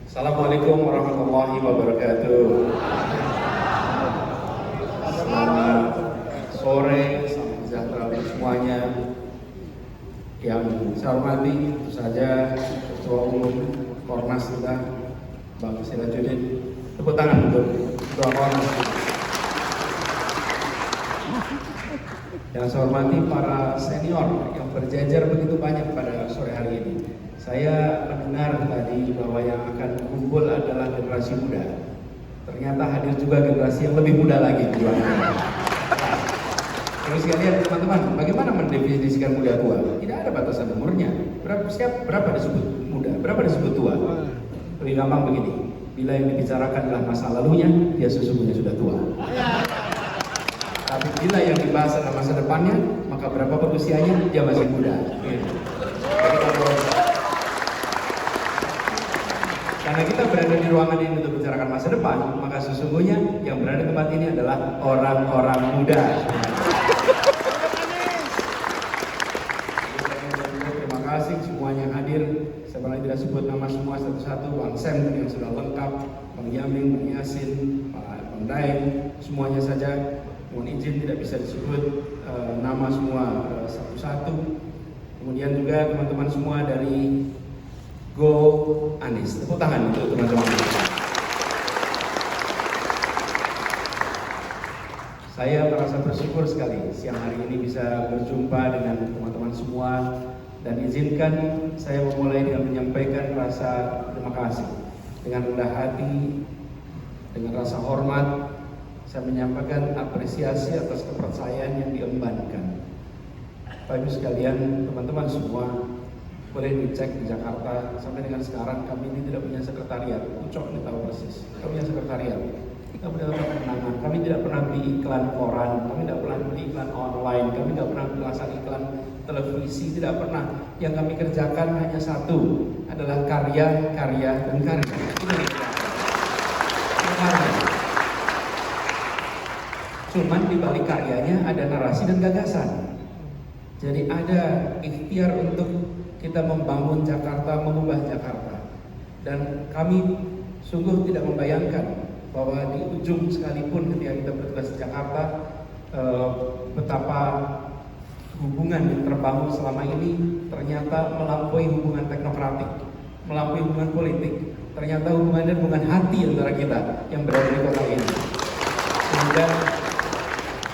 Assalamualaikum warahmatullahi wabarakatuh. Selamat sore, salam sejahtera untuk semuanya. Yang saya hormati tentu saja Ketua Umum Kornas kita, Bang Sirajuddin. Tepuk tangan untuk Ketua Kornas. Yang saya hormati para senior yang berjajar begitu banyak pada sore hari ini. Saya mendengar tadi bahwa yang akan kumpul adalah generasi muda. Ternyata hadir juga generasi yang lebih muda lagi. Terus sekalian teman-teman, bagaimana mendefinisikan muda tua? Tidak ada batasan umurnya. Berapa disebut muda? Berapa disebut tua? Lebih gampang begini. Bila yang dibicarakan adalah masa lalunya, dia sesungguhnya sudah tua. Tapi bila yang dibahas adalah masa depannya, maka berapapun usianya, dia masih muda. Karena kita berada di ruangan ini untuk bicarakan masa depan, maka sesungguhnya yang berada di tempat ini adalah orang-orang muda. Terima kasih semuanya yang hadir. Saya barangkali tidak sebut nama semua satu-satu. Bang Sem yang sudah lengkap, Bang Yamin, Bang Yasin, Bang Daeng, semuanya saja. Mohon izin tidak bisa disebut nama semua satu-satu. Kemudian juga teman-teman semua dari Go Anies. Tepuk tangan untuk teman-teman. Saya merasa bersyukur sekali siang hari ini bisa berjumpa dengan teman-teman semua, dan izinkan saya memulai dengan menyampaikan rasa terima kasih. Dengan rendah hati, dengan rasa hormat, saya menyampaikan apresiasi atas kepercayaan yang diembankan. Bapak Ibu sekalian, teman-teman semua, boleh dicek di Jakarta sampai dengan sekarang kami ini tidak punya sekretariat. Ucok ini tahu persis. Kami punya sekretariat. Kami tidak pernah kemenangan. Kami tidak pernah beli iklan koran. Kami tidak pernah beli iklan online. Kami tidak pernah memasang iklan televisi. Tidak pernah. Yang kami kerjakan hanya satu, adalah karya, karya, dan karya. Cuman di balik karyanya ada narasi dan gagasan. Jadi ada ikhtiar untuk kita membangun Jakarta, mengubah Jakarta. Dan kami sungguh tidak membayangkan bahwa di ujung sekalipun ketika kita bertugas di Jakarta, betapa hubungan yang terbangun selama ini ternyata melampaui hubungan teknokratik, melampaui hubungan politik. Ternyata hubungannya hubungan hati antara kita yang berada di kota ini. Sehingga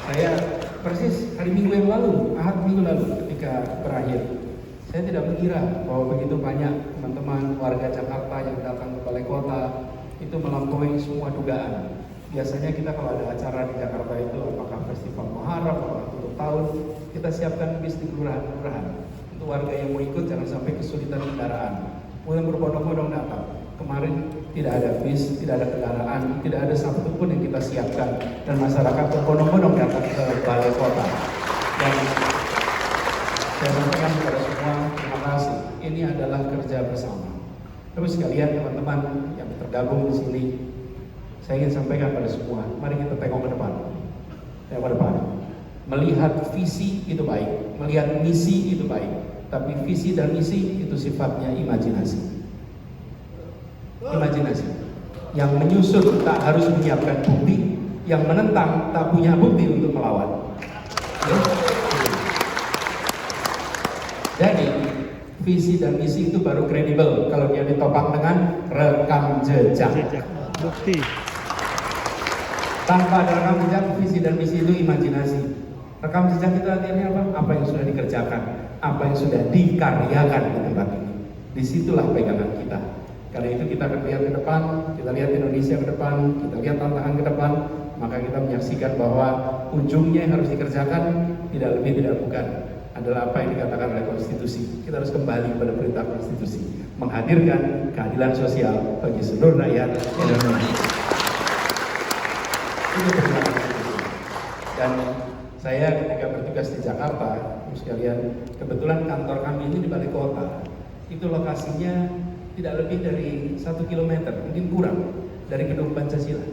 saya persis hari Minggu yang lalu, Ahad minggu lalu ketika berakhir, saya tidak mengira bahwa begitu banyak teman-teman warga Jakarta yang datang ke balai kota itu melampaui semua dugaan. Biasanya kita kalau ada acara di Jakarta itu, apakah festival Muharram, apakah tutup tahun, kita siapkan bis di kelurahan-kelurahan untuk warga yang mau ikut jangan sampai kesulitan kendaraan. Mulai berbondong-bondong datang. Kemarin tidak ada bis, tidak ada kendaraan, tidak ada satu pun yang kita siapkan, dan masyarakat berbondong-bondong datang ke balai kota. Dan saya sampaikan kepada semua, terima kasih. Ini adalah kerja bersama. Terus sekalian teman-teman yang tergabung di sini, saya ingin sampaikan pada semua, mari kita tengok ke depan. Tengok ke depan. Melihat visi itu baik, melihat misi itu baik, tapi visi dan misi itu sifatnya imajinasi. Imajinasi. Yang menyusun tak harus menyiapkan bukti, yang menentang tak punya bukti untuk melawan. Ya? Jadi visi dan misi itu baru kredibel kalau dia ditopang dengan rekam jejak. Bukti. Tanpa ada rekam jejak, visi dan misi itu imajinasi. Rekam jejak itu artinya apa? Apa yang sudah dikerjakan, apa yang sudah dikaryakan di tempat ini. Disitulah pegangan kita. Karena itu kita akan lihat ke depan, kita lihat Indonesia ke depan, kita lihat tantangan ke depan, maka kita menyaksikan bahwa ujungnya yang harus dikerjakan tidak lebih tidak bukan adalah apa yang dikatakan oleh konstitusi. Kita harus kembali pada perintah konstitusi, menghadirkan keadilan sosial bagi seluruh rakyat Indonesia. Itu perintah konstitusi. Dan saya ketika bertugas di Jakarta, sekalian, kebetulan kantor kami ini di balai kota. Itu lokasinya tidak lebih dari 1 kilometer, mungkin kurang, dari Gedung Pancasila.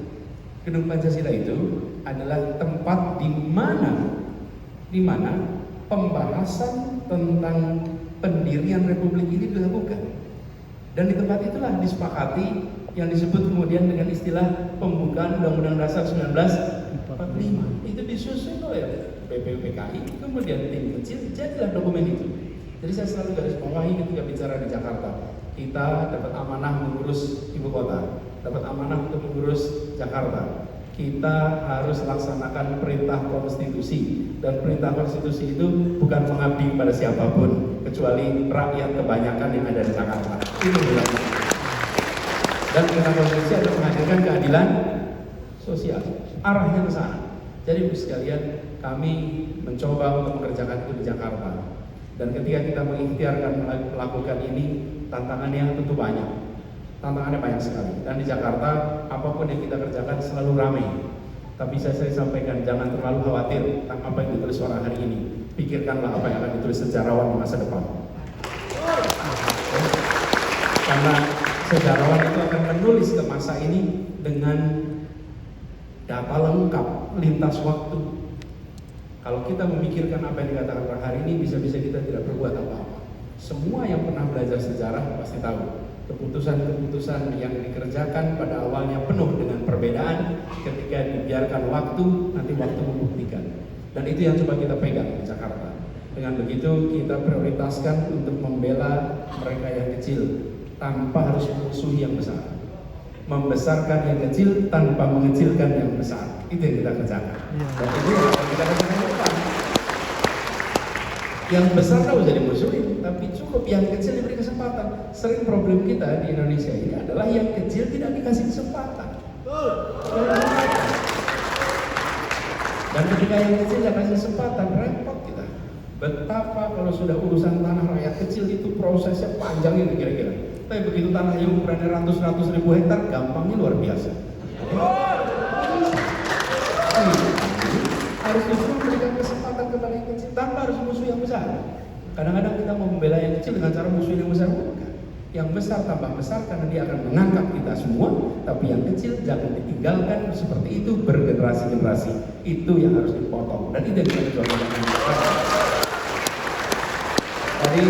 Gedung Pancasila itu adalah tempat di mana pembahasan tentang pendirian Republik ini dilakukan. Dan di tempat itulah disepakati yang disebut kemudian dengan istilah pembukaan Undang-Undang Dasar 1945. Itu disusun oleh BPUPKI, kemudian tim kecil, jadilah dokumen itu. Jadi saya selalu garis bawahi ketika bicara di Jakarta, kita dapat amanah mengurus ibu kota, dapat amanah untuk mengurus Jakarta. Kita harus laksanakan perintah konstitusi, dan perintah konstitusi itu bukan mengabdi pada siapapun kecuali rakyat kebanyakan yang ada di Jakarta. Itu bilangnya. Dan perintah konstitusi adalah menghadirkan keadilan sosial. Arahnya ke sana. Jadi Ibu sekalian, kami mencoba untuk mengerjakan itu di Jakarta. Dan ketika kita mengikhtiarkan melakukan ini, tantangannya tentu banyak. Tantangannya banyak sekali. Dan di Jakarta, apapun yang kita kerjakan selalu ramai. Tapi saya sampaikan, jangan terlalu khawatir tentang apa yang ditulis orang hari ini. Pikirkanlah apa yang akan ditulis sejarawan di masa depan. Karena sejarawan itu akan menulis ke masa ini dengan data lengkap, lintas waktu. Kalau kita memikirkan apa yang dikatakan orang hari ini, bisa-bisa kita tidak berbuat apa-apa. Semua yang pernah belajar sejarah pasti tahu. Keputusan-keputusan yang dikerjakan pada awalnya penuh dengan perbedaan, ketika dibiarkan waktu, nanti waktu membuktikan. Dan itu yang coba kita pegang di Jakarta. Dengan begitu kita prioritaskan untuk membela mereka yang kecil tanpa harus memusuhi yang besar, membesarkan yang kecil tanpa mengecilkan yang besar. Itu yang kita kerjakan. Dan itu yang akan kita kerjakan ke depan. Yang besar tahu jadi musuhin, tapi cukup yang kecil diberi kesempatan. Sering problem kita di Indonesia ini adalah yang kecil tidak dikasih kesempatan. Dan ketika yang kecil tidak kasih kesempatan, repot kita. Betapa kalau sudah urusan tanah rakyat kecil itu prosesnya panjang ini kira-kira. Tapi begitu tanah yang ukurannya ratus-ratus ribu hektar, gampangnya luar biasa. Harus justru memberikan kesempatan kepada yang kecil tanpa harus musuh yang besar. Kadang-kadang kita mau membela yang kecil dengan cara musuh yang besar, bukan. Yang besar tambah besar karena dia akan mengangkat kita semua, tapi yang kecil jangan ditinggalkan seperti itu bergenerasi-generasi. Itu yang harus dipotong, dan itu yang kita coba lakukan. Tadi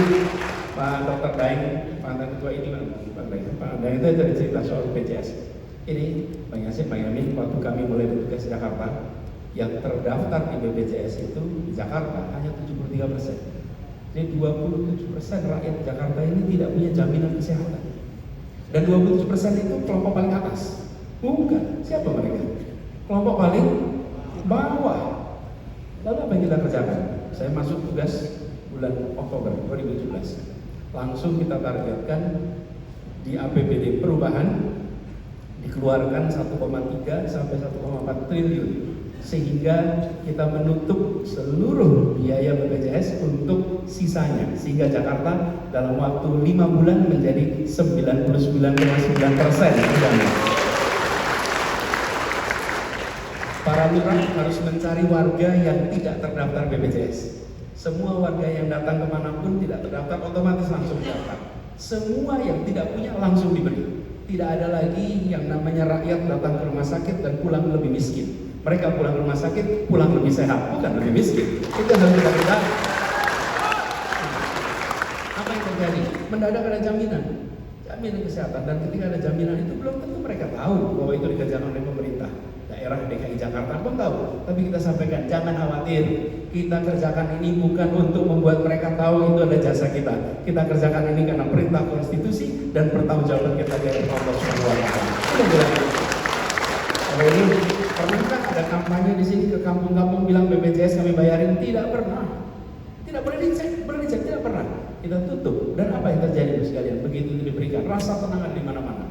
Pak Dr. Daeng, Pak Ketua ini Pak Daeng itu tadi cerita soal BPJS. Ini Bang Yasin, Bang Yamin, waktu kami mulai bertugas di Jakarta, yang terdaftar di BPJS itu di Jakarta hanya 73%. Jadi 27% rakyat Jakarta ini tidak punya jaminan kesehatan. Dan 27% itu kelompok paling atas. Bukan, siapa mereka? Kelompok paling bawah. Lalu apa yang kita kerjakan? Saya masuk tugas bulan Oktober 2017. Langsung kita targetkan di APBD perubahan dikeluarkan 1,3 sampai 1,4 triliun. Sehingga kita menutup seluruh biaya BPJS untuk sisanya, sehingga Jakarta dalam waktu 5 bulan menjadi 99,9%. Para lurah harus mencari warga yang tidak terdaftar BPJS. Semua warga yang datang kemanapun tidak terdaftar otomatis langsung didaftar. Semua yang tidak punya langsung diberi. Tidak ada lagi yang namanya rakyat datang ke rumah sakit dan pulang lebih miskin. Mereka pulang ke rumah sakit, pulang lebih sehat, bukan lebih miskin. Itu harus kita bedakan. Apa yang terjadi? Mendadak ada jaminan kesehatan, dan ketika ada jaminan itu belum tentu mereka tahu bahwa itu dikerjakan oleh pemerintah daerah DKI Jakarta, pun tahu. Tapi kita sampaikan, jangan khawatir. Kita kerjakan ini bukan untuk membuat mereka tahu itu ada jasa kita. Kita kerjakan ini karena perintah konstitusi dan pertanggungjawaban kita dari Allah Subhanahu wa Ta'ala. Kalau ini pernahkah ada kampanye di sini ke kampung-kampung bilang BPJS kami bayarin? Tidak pernah. Tidak pernah dicek, tidak pernah. Kita tutup. Dan apa yang terjadi sekalian? Begitu itu diberikan, rasa tenang di mana-mana.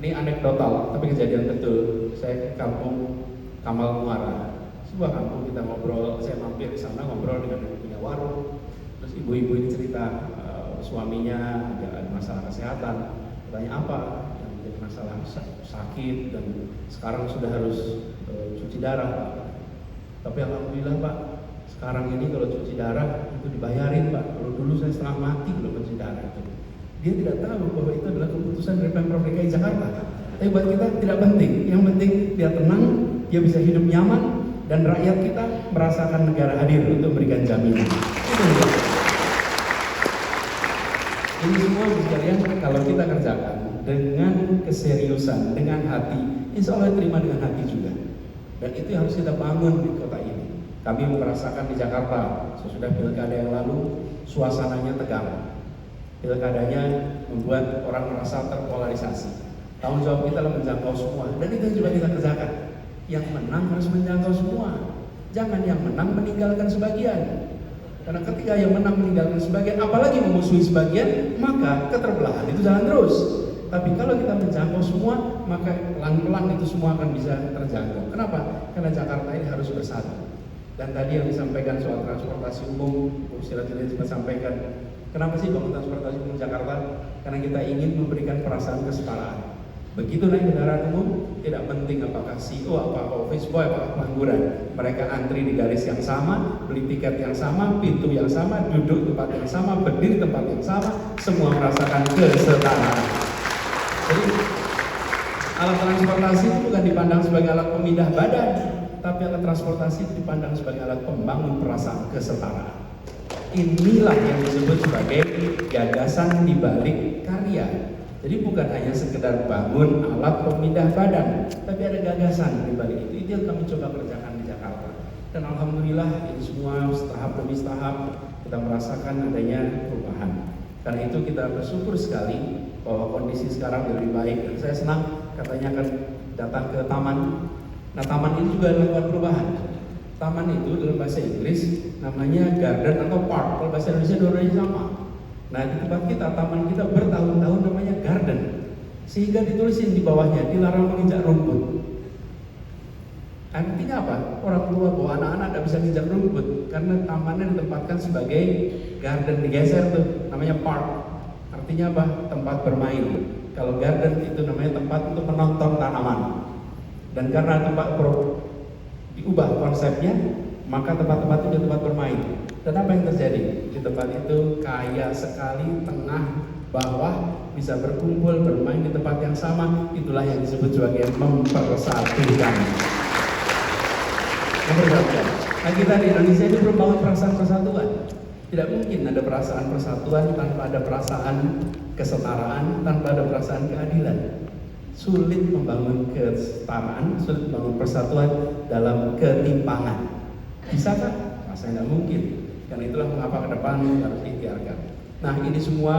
Ini anekdotal, tapi kejadian betul. Saya ke kampung Kamal Muara, sebuah kampung, kita ngobrol. Saya mampir di sana ngobrol dengan yang punya warung. Terus ibu-ibu ini cerita suaminya ada masalah kesehatan. Tanya apa? Masalah sakit dan sekarang sudah harus cuci darah. Tapi alhamdulillah Pak, sekarang ini kalau cuci darah itu dibayarin Pak. Kalau dulu saya setengah mati kalau cuci darah itu. Dia tidak tahu bahwa itu adalah keputusan dari Pemprov DKI Jakarta. Tapi buat kita tidak penting. Yang penting dia tenang, dia bisa hidup nyaman, dan rakyat kita merasakan negara hadir untuk memberikan jaminan. Itu. Ini semua sekalian kalau kita kerjakan dengan keseriusan, dengan hati, insya Allah terima dengan hati juga. Dan itu yang harus kita bangun di kota ini. Kami merasakan di Jakarta, sesudah pilkada yang lalu, suasananya tegang. Pilkadanya membuat orang merasa terpolarisasi. Tanggung jawab kita adalah menjangkau semua, dan itu juga kita kerjakan. Yang menang harus menjangkau semua. Jangan yang menang meninggalkan sebagian. Karena ketika yang menang meninggalkan sebagian, apalagi memusuhi sebagian, maka keterbelahan itu jalan terus. Tapi kalau kita menjangkau semua, maka pelan-pelan itu semua akan bisa terjangkau. Kenapa? Karena Jakarta ini harus bersatu. Dan tadi yang disampaikan soal transportasi umum, Bu Sirajuddin sempat sampaikan, kenapa sih bangun transportasi umum Jakarta? Karena kita ingin memberikan perasaan kesetaraan. Begitu naik kendaraan umum, tidak penting apakah CEO, apakah office boy, apakah pengangguran. Mereka antri di garis yang sama, beli tiket yang sama, pintu yang sama, duduk tempat yang sama, berdiri tempat yang sama, semua merasakan kesetaraan. Jadi alat transportasi itu bukan dipandang sebagai alat pemindah badan, tapi alat transportasi itu dipandang sebagai alat pembangun perasaan kesetaraan. Inilah yang disebut sebagai gagasan di balik karya. Jadi bukan hanya sekedar bangun alat pemindah badan, tapi ada gagasan di balik itu. Itu yang kami coba kerjakan di Jakarta. Dan alhamdulillah ini semua tahap demi tahap kita merasakan adanya perubahan. Karena itu kita bersyukur sekali bahwa kondisi sekarang lebih baik. Dan saya senang katanya akan datang ke taman. Nah, taman ini juga melakukan perubahan. Taman itu dalam bahasa Inggris namanya garden atau park. Kalau bahasa Indonesia dua-duanya sama. Nah, di tempat kita, taman kita bertahun-tahun namanya garden. Sehingga ditulisin di bawahnya, dilarang menginjak rumput. Artinya apa? Orang tua bawa anak-anak tidak bisa menginjak rumput karena tamannya ditempatkan sebagai garden, digeser tuh, namanya park. Artinya apa? Tempat bermain. Kalau garden itu namanya tempat untuk menonton tanaman. Dan karena tempat diubah konsepnya, maka tempat-tempat itu tempat bermain. Dan apa yang terjadi? Di tempat itu kaya sekali, tengah, bawah, bisa berkumpul, bermain di tempat yang sama. Itulah yang disebut sebagai mempersatukan. Nah, kita di Indonesia ini belum bangun perasaan persatuan. Tidak mungkin ada perasaan persatuan tanpa ada perasaan kesetaraan, tanpa ada perasaan keadilan. Sulit membangun kesetaraan, sulit membangun persatuan dalam ketimpangan. Bisakah? Rasanya tidak mungkin. Karena itulah mengapa ke depan harus diikhtiarkan. Nah, ini semua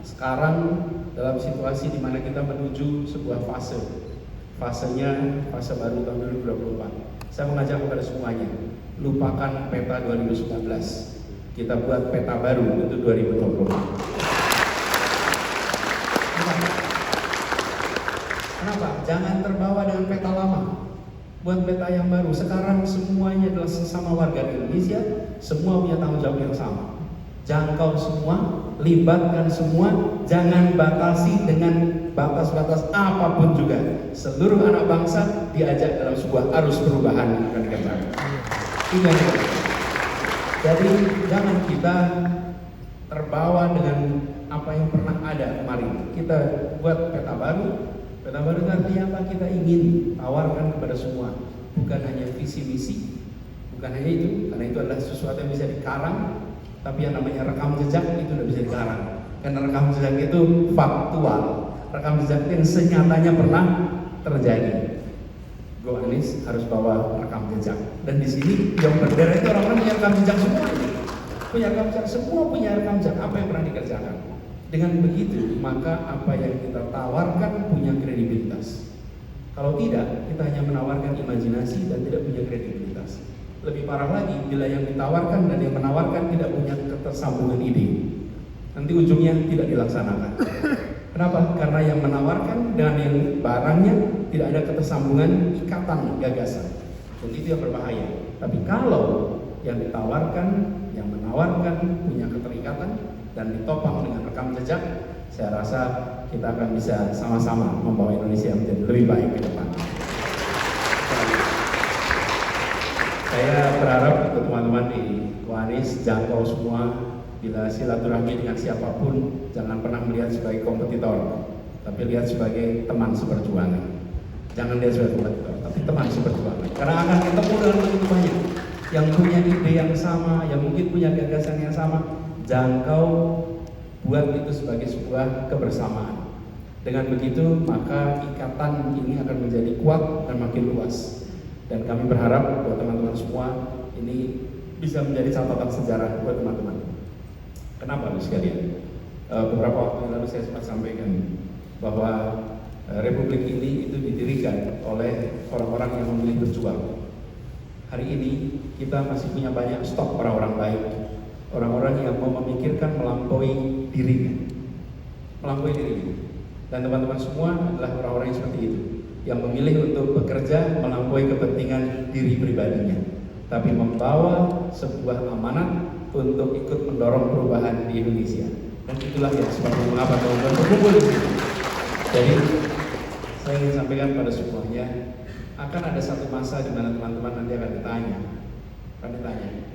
sekarang dalam situasi di mana kita menuju sebuah fase. Fasenya fase baru tahun 2024. Saya mengajak kepada semuanya, lupakan peta 2019. Kita buat peta baru untuk 2024. Kenapa? Jangan terbawa dengan peta lama. Buat peta yang baru. Sekarang semuanya adalah sesama warga Indonesia, semua punya tanggung jawab yang sama. Jangkau semua, libatkan semua, jangan batasi dengan batas-batas apapun juga. Seluruh anak bangsa diajak dalam sebuah arus perubahan yang akan dikerjakan. Jadi jangan kita terbawa dengan apa yang pernah ada kemarin. Kita buat peta baru. Peta baru artinya apa? Kita ingin tawarkan kepada semua, bukan hanya visi misi, bukan hanya itu, karena itu adalah sesuatu yang bisa dikarang, tapi yang namanya rekam jejak itu tidak bisa dikarang, karena rekam jejak itu faktual, rekam jejak yang senyatanya pernah terjadi. Go Anies harus bawa rekam jejak, dan di sini yang berderet itu orang-orang punya rekam jejak semua, punya rekam jejak, semua punya rekam jejak apa yang pernah dikerjakan. Dengan begitu, maka apa yang kita tawarkan punya kredibilitas. Kalau tidak, kita hanya menawarkan imajinasi dan tidak punya kredibilitas. Lebih parah lagi, bila yang ditawarkan dan yang menawarkan tidak punya ketersambungan ide. Nanti ujungnya tidak dilaksanakan. Kenapa? Karena yang menawarkan dan yang barangnya tidak ada ketersambungan ikatan gagasan. Dan itu yang berbahaya. Tapi kalau yang ditawarkan, yang menawarkan punya keterikatan, dan ditopang dengan rekam jejak, saya rasa kita akan bisa sama-sama membawa Indonesia menjadi lebih baik ke depan. Saya berharap untuk teman-teman di Anies jangkau semua, bila silaturahmi dengan siapapun, jangan pernah melihat sebagai kompetitor, tapi lihat sebagai teman seperjuangan. Jangan lihat sebagai kompetitor, tapi teman seperjuangan. Karena akan ketemu dengan begitu banyak yang punya ide yang sama, yang mungkin punya gagasan yang sama. Jangkau, buat itu sebagai sebuah kebersamaan. Dengan begitu maka ikatan ini akan menjadi kuat dan makin luas. Dan kami berharap buat teman-teman semua ini bisa menjadi catatan sejarah buat teman-teman. Kenapa Bapak sekalian? Beberapa waktu yang lalu saya sempat sampaikan bahwa Republik ini itu didirikan oleh orang-orang yang memilih berjuang. Hari ini kita masih punya banyak stok orang-orang baik, orang-orang yang mau memikirkan melampaui dirinya. Dan teman-teman semua adalah orang-orang yang seperti itu, yang memilih untuk bekerja melampaui kepentingan diri pribadinya, tapi membawa sebuah amanat untuk ikut mendorong perubahan di Indonesia. Dan itulah yang sebabnya mengapa teman-teman berkumpul di sini. Jadi saya ingin sampaikan pada semuanya, akan ada satu masa di mana teman-teman nanti akan ditanya.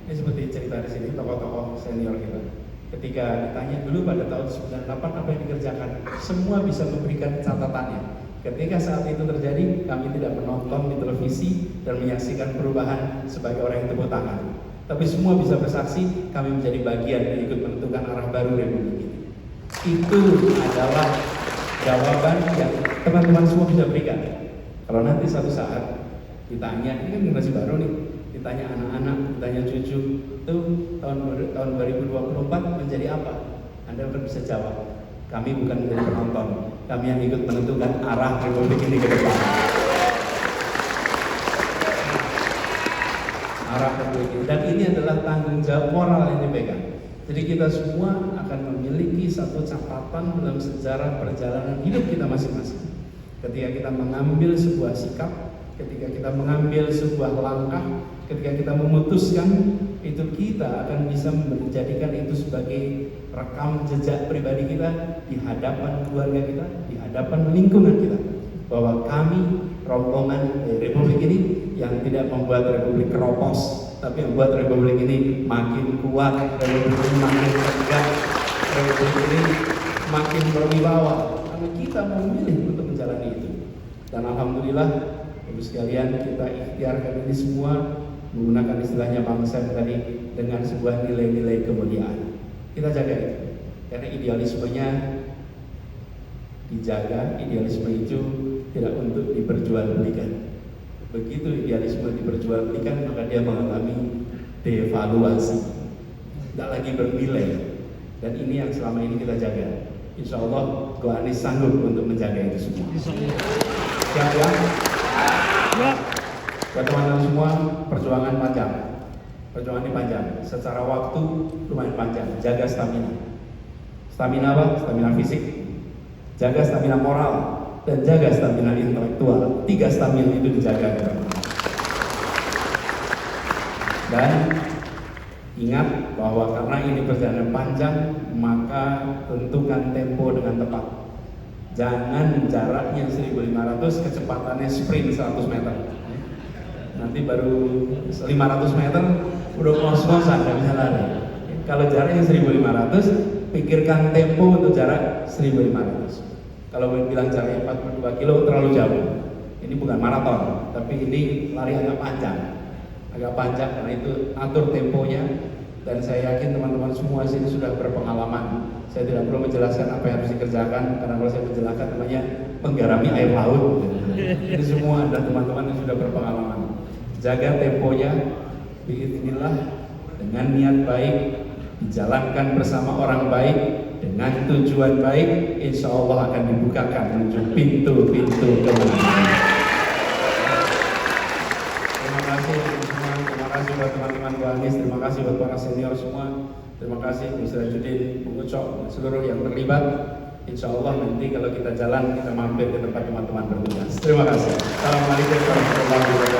Ini seperti cerita di sini tokoh-tokoh senior kita. Ketika ditanya dulu pada tahun 98 apa yang dikerjakan, semua bisa memberikan catatannya. Ketika saat itu terjadi, kami tidak menonton di televisi dan menyaksikan perubahan sebagai orang yang tepuk tangan. Tapi semua bisa bersaksi, kami menjadi bagian yang ikut menentukan arah baru Republik ini. Itu adalah jawaban yang teman-teman semua bisa berikan. Kalau nanti satu saat ditanya, ini kan generasi baru nih, ditanya anak-anak, ditanya cucu, itu tahun 2024 menjadi apa? Anda bisa jawab, kami bukan menjadi penonton, kami yang ikut menentukan arah Republik ini ke depan. Arah Republik ini, dan ini adalah tanggung jawab moral yang dipegang. Jadi kita semua akan memiliki satu catatan dalam sejarah perjalanan hidup kita masing-masing. Ketika kita mengambil sebuah sikap, ketika kita mengambil sebuah langkah, ketika kita memutuskan, itu kita akan bisa menjadikan itu sebagai rekam jejak pribadi kita di hadapan keluarga kita, di hadapan lingkungan kita, bahwa kami rombongan Republik ini yang tidak membuat Republik keropos, tapi membuat Republik ini makin kuat, Republik ini makin tegak, Republik ini makin berwibawa, karena kita memilih untuk menjalani itu. Dan alhamdulillah, Ibu sekalian, kita ikhtiarkan ini semua menggunakan istilahnya Bang Sam tadi, dengan sebuah nilai-nilai kemuliaan. Kita jaga itu, karena idealismenya dijaga. Idealisme itu tidak untuk diperjualbelikan. Begitu idealisme diperjualbelikan, maka dia mengalami devaluasi, tidak lagi bernilai. Dan ini yang selama ini kita jaga. Insya Allah Go Anies sanggup untuk menjaga itu semua. Siap ya? Buat teman-teman semua, perjuangan panjang. Perjuangan ini panjang. Secara waktu lumayan panjang. Jaga stamina. Stamina apa? Stamina fisik. Jaga stamina moral. Dan jaga stamina intelektual. 3 stamina itu dijaga. Dan ingat bahwa karena ini perjalanan panjang, maka tentukan tempo dengan tepat. Jangan jaraknya 1500, kecepatannya sprint 100 meter. Nanti baru 500 meter udah ngos-ngosan, gak bisa lari. Kalau jaraknya 1500, pikirkan tempo untuk jarak 1500. Kalau bilang jaraknya 42 kilo terlalu jauh. Ini bukan maraton, tapi ini lari agak panjang karena itu atur temponya. Dan saya yakin teman-teman semua sini sudah berpengalaman. Saya tidak perlu menjelaskan apa yang harus dikerjakan, karena kalau saya menjelaskan namanya menggarami air laut. Ini semua adalah teman-teman yang sudah berpengalaman. Jaga temponya, biiznillah, dengan niat baik, dijalankan bersama orang baik, dengan tujuan baik, insya Allah akan dibukakan menuju pintu-pintu kemenangan. Terima kasih semua, terima kasih buat teman-teman Go Anies, terima kasih buat para senior semua, terima kasih Bu Sirajuddin, Bu Ucok, dan seluruh yang terlibat. Insya Allah nanti kalau kita jalan, kita mampir ke tempat teman-teman bertugas. Terima kasih. Assalamualaikum warahmatullahi wabarakatuh.